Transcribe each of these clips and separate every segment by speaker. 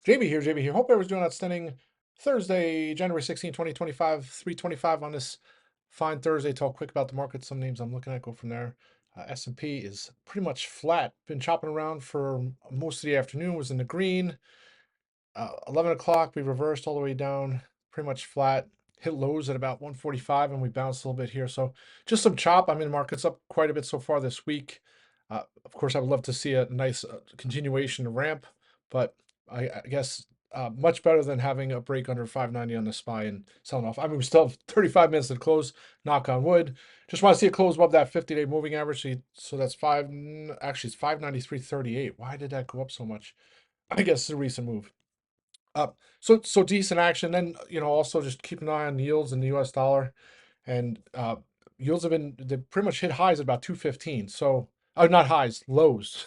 Speaker 1: JB here, JB here. Hope everyone's doing outstanding. Thursday, January 16, 2025, 325 on this fine Thursday. Talk quick about the market. Some names I'm looking at, go from there. S&P is pretty much flat. Been chopping around for most of the afternoon, was in the green. 11 o'clock, we reversed all the way down, pretty much flat. Hit lows at about 145 and we bounced a little bit here. So just some chop. I mean, the market's up quite a bit so far this week. Of course, I would love to see a nice continuation of ramp, but I guess much better than having a break under 590 on the SPY and selling off. I mean, we still have 35 minutes to close, knock on wood. Just want to see it close above that 50-day moving average. So that's actually it's 593.38. Why did that go up so much? I guess it's a recent move. So decent action. Then also just keep an eye on yields in the U.S. dollar, and yields they pretty much hit highs at about 215. So not highs, lows.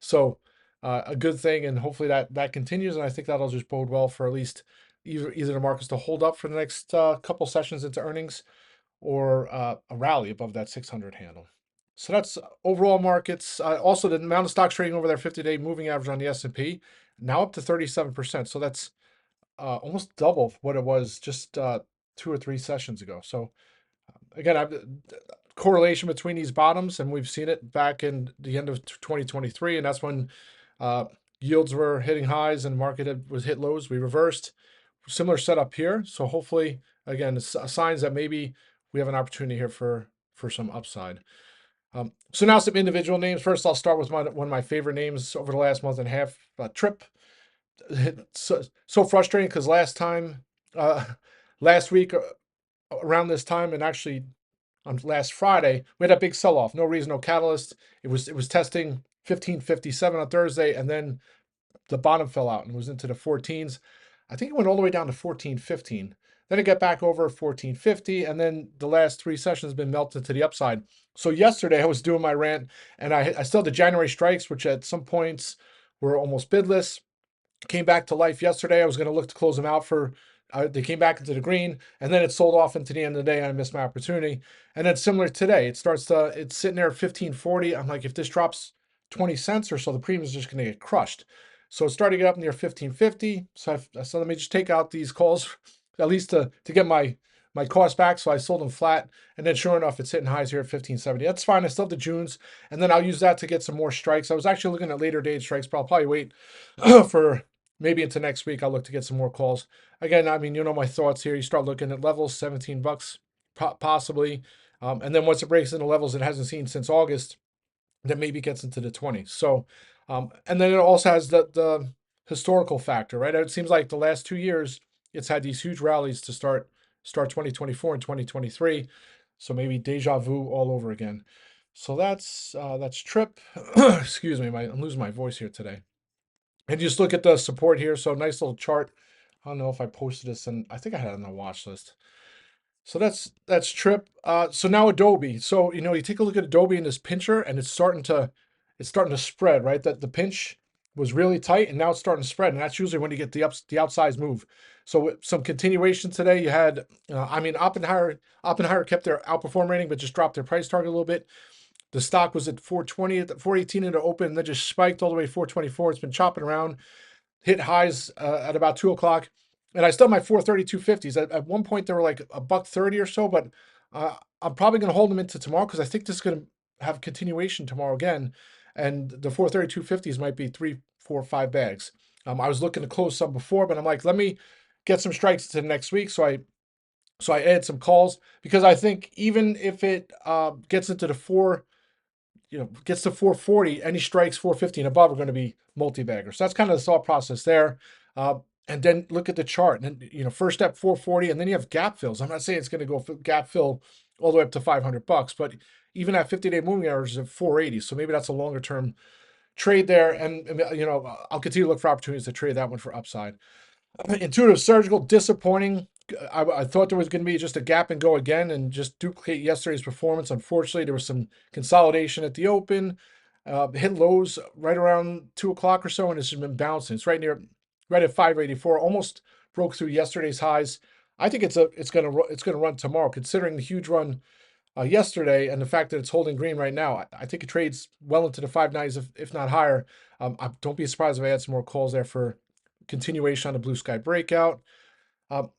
Speaker 1: So a good thing, and hopefully that continues. And I think that'll just bode well for at least either the markets to hold up for the next couple sessions into earnings, or a rally above that 600 handle. So that's overall markets. Also, the amount of stocks trading over their 50-day moving average on the S&P now up to 37%. So that's almost double what it was just 2 or 3 sessions ago. So again, correlation between these bottoms, and we've seen it back in the end of 2023, and that's when yields were hitting highs and the market was hit lows. We reversed. Similar setup here. So hopefully, again, it's signs that maybe we have an opportunity here for some upside. So now some individual names. First, I'll start with one of my favorite names over the last month and a half, Trip. So frustrating because last week around this time, and actually on last Friday, we had a big sell-off. No reason, no catalyst. It was testing 1557 on Thursday, and then the bottom fell out and was into the 14s. I think it went all the way down to 1415. Then it got back over 1450, and then the last 3 sessions been melted to the upside. So yesterday I was doing my rant, and I still had the January strikes, which at some points were almost bidless. Came back to life yesterday. I was going to look to close them out for. They came back into the green, and then it sold off into the end of the day. And I missed my opportunity. And then similar today, it's sitting there at 1540. I'm like, if this drops 20 cents or so, the premium is just going to get crushed. So it's starting to get up near 1550. So let me just take out these calls, at least to get my cost back. So I sold them flat, and then sure enough, it's hitting highs here at 1570. That's fine. I still have the Junes, and then I'll use that to get some more strikes. I was actually looking at later date strikes, but I'll probably wait for maybe into next week. I'll look to get some more calls. Again, I mean, my thoughts here. You start looking at levels, $17 possibly, and then once it breaks into levels it hasn't seen since August, that maybe gets into the 20s. So, and then it also has the historical factor, right? It seems like the last 2 years it's had these huge rallies to start 2024 and 2023. So maybe deja vu all over again. So that's Trip. Excuse me, I'm losing my voice here today. And just look at the support here. So nice little chart. I don't know if I posted this, and I think I had it on the watch list. So that's Trip. So now Adobe. So you take a look at Adobe in this pincher, and it's starting to spread, right? That the pinch was really tight, and now it's starting to spread, and that's usually when you get the outsized move. So with some continuation today, you had, I mean, Oppenheimer kept their outperform rating, but just dropped their price target a little bit. The stock was at 420, at 418 in the open, and then just spiked all the way to 424. It's been chopping around, hit highs at about 2 o'clock. And I still have my 432 50s. At one point, they were like $1.30 or so, but I'm probably going to hold them into tomorrow because I think this is going to have continuation tomorrow again. And the 432 50s might be 3, 4, 5 bags. I was looking to close some before, but I'm like, let me get some strikes to next week. So I added some calls because I think even if it gets into the gets to 440, any strikes 450 and above are going to be multi-baggers. So that's kind of the thought process there. And then look at the chart. And first step 440, and then you have gap fills. I'm not saying it's going to go gap fill all the way up to $500, but even at 50-day moving averages of 480. So maybe that's a longer term trade there. And I'll continue to look for opportunities to trade that one for upside. Intuitive Surgical, disappointing. I thought there was going to be just a gap and go again and just duplicate yesterday's performance. Unfortunately, there was some consolidation at the open. Hit lows right around 2 o'clock or so, and it's just been bouncing. It's right at 584. Almost broke through yesterday's highs. I think it's gonna run tomorrow, considering the huge run yesterday and the fact that it's holding green right now. I think it trades well into the 590s, if not higher. Don't be surprised if I add some more calls there for continuation on the blue sky breakout. Um,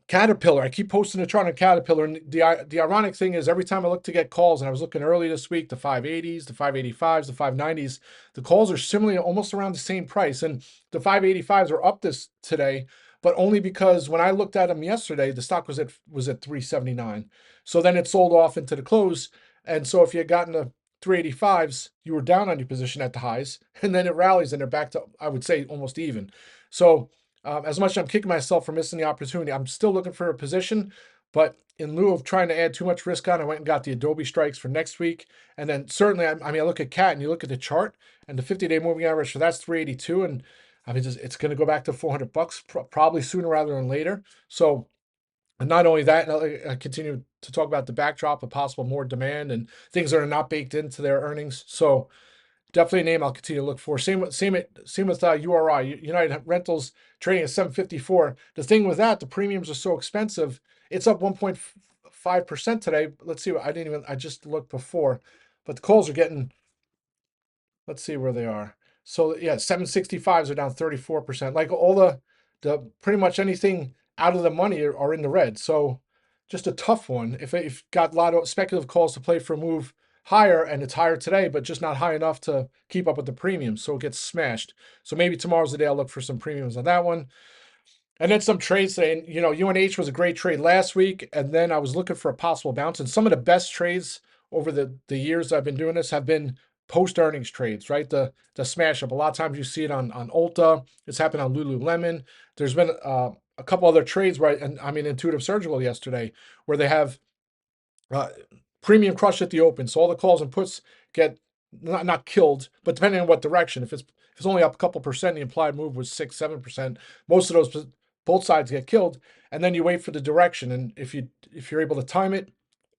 Speaker 1: Caterpillar, I keep posting a chart on Caterpillar, and the ironic thing is every time I look to get calls, and I was looking early this week, the 580s, the 585s, the 590s, the calls are similarly almost around the same price, and the 585s are up this today, but only because when I looked at them yesterday, the stock was at 379. So then it sold off into the close, and so if you had gotten the 385s, you were down on your position at the highs, and then it rallies and they're back to, I would say, almost even. So as much as I'm kicking myself for missing the opportunity, I'm still looking for a position. But in lieu of trying to add too much risk on, I went and got the Adobe strikes for next week. And then certainly, I mean, I look at CAT and you look at the chart and the 50-day moving average, so that's 382. And I mean, it's going to go back to $400 probably sooner rather than later. So, and not only that, I continue to talk about the backdrop of possible more demand and things that are not baked into their earnings. So, definitely a name I'll continue to look for. Same with URI, United Rentals, trading at 754. The thing with that, the premiums are so expensive. It's up 1.5% today. Let's see. I just looked before, but the calls are getting. Let's see where they are. So yeah, 765s are down 34%. Like all the pretty much anything out of the money are in the red. So just a tough one. If got a lot of speculative calls to play for a move higher, and it's higher today, but just not high enough to keep up with the premiums, so it gets smashed. So maybe tomorrow's the day I'll look for some premiums on that one. And then some trades saying, UNH was a great trade last week, and then I was looking for a possible bounce. And some of the best trades over the years I've been doing this have been post earnings trades, right? The smash up. A lot of times you see it on Ulta. It's happened on Lululemon. There's been a couple other trades, right? And I mean Intuitive Surgical yesterday, where they have uh, premium crush at the open. So all the calls and puts get not killed, but depending on what direction. If it's only up a couple percent, the implied move was 6-7%. Most of those both sides get killed, and then you wait for the direction. And if you're able to time it,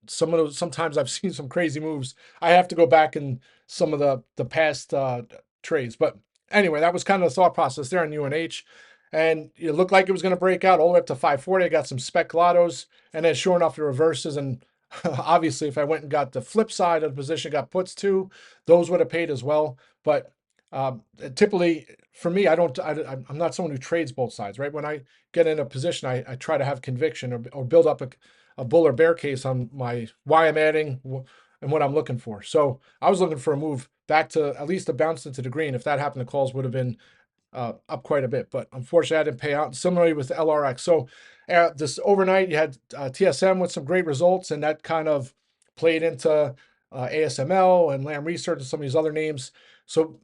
Speaker 1: sometimes I've seen some crazy moves. I have to go back in some of the past trades, but anyway, that was kind of the thought process there on UNH. And it looked like it was going to break out all the way up to 540. I got some spec lottos, and then sure enough, it reverses. And obviously, if I went and got the flip side of the position, got puts too, those would have paid as well. But typically, for me, I'm not someone who trades both sides, right? When I get in a position, I try to have conviction or build up a bull or bear case on why I'm adding and what I'm looking for. So I was looking for a move back to at least a bounce into the green. If that happened, the calls would have been up quite a bit, but unfortunately, I didn't pay out. Similarly with the LRX. So this overnight, you had TSM with some great results, and that kind of played into ASML and Lam Research and some of these other names. So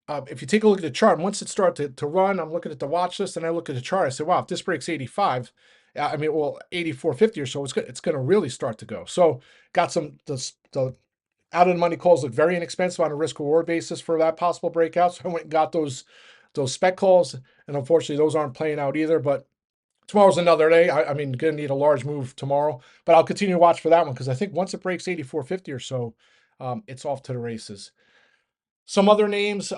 Speaker 1: if you take a look at the chart, once it started to run, I'm looking at the watch list, and I look at the chart. I say, wow, if this breaks 85, I mean, well, 84.50 or so, it's going to really start to go. So got the out of the money calls look very inexpensive on a risk reward basis for that possible breakout. So I went and got those spec calls, and unfortunately, those aren't playing out either. But tomorrow's another day. I mean, going to need a large move tomorrow, but I'll continue to watch for that one because I think once it breaks 84.50 or so, it's off to the races. Some other names,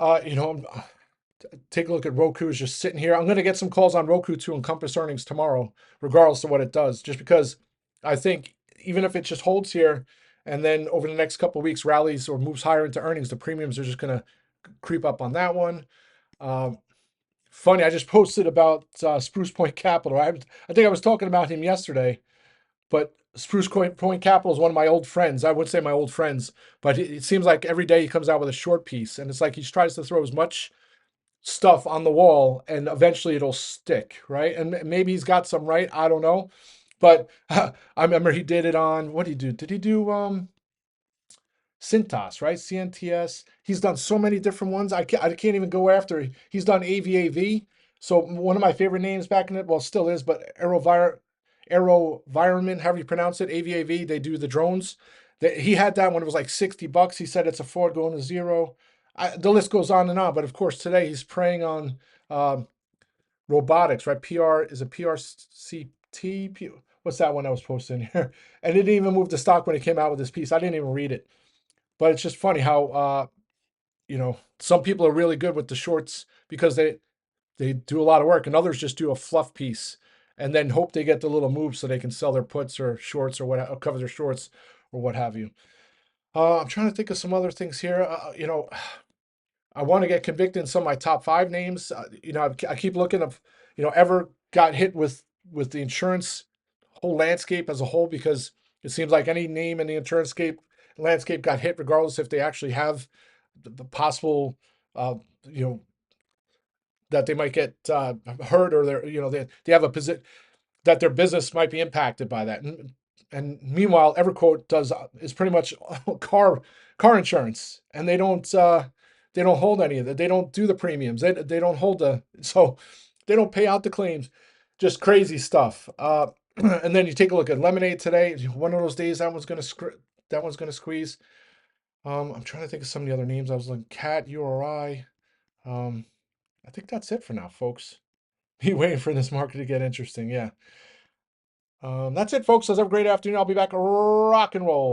Speaker 1: take a look at Roku is just sitting here. I'm going to get some calls on Roku to encompass earnings tomorrow, regardless of what it does, just because I think even if it just holds here and then over the next couple of weeks rallies or moves higher into earnings, the premiums are just going to creep up on that one. Funny, I just posted about Spruce Point Capital. I think I was talking about him yesterday, but Spruce Point Capital is one of my old friends. I would say my old friends, but it seems like every day he comes out with a short piece, and it's like he tries to throw as much stuff on the wall, and eventually it'll stick, right? And maybe he's got some right. I don't know, but I remember he did it on what did he do? Did he do Cintas, right? CNTS. He's done so many different ones. I can't even go after. He's done AVAV. So one of my favorite names back in it, well, still is, but AeroVironment, however you pronounce it, AVAV. They do the drones. He had that when it was like $60. He said it's a fraud going to zero. The list goes on and on. But of course, today he's preying on robotics, right? Is a PRCT? What's that one I was posting here? And it didn't even move the stock when it came out with this piece. I didn't even read it. But it's just funny how some people are really good with the shorts because they do a lot of work, and others just do a fluff piece and then hope they get the little move so they can sell their puts or shorts or what, or cover their shorts or what have you. I'm trying to think of some other things here. I want to get convicted in some of my top five names. I keep looking of, ever got hit with the insurance whole landscape as a whole, because it seems like any name in the insurance landscape got hit, regardless if they actually have the possible, uh, you know, that they might get hurt, or they have a position that their business might be impacted by that. And meanwhile, EverQuote is pretty much car insurance, and they don't hold any of it. They don't do the premiums. They don't hold so they don't pay out the claims. Just crazy stuff. And then you take a look at Lemonade today. One of those days that one's gonna squeeze. I'm trying to think of some of the other names. I was like Cat, URI. Um, I think that's it for now, folks. Be waiting for this market to get interesting. Yeah. That's it, folks. Let's have a great afternoon. I'll be back rock and roll.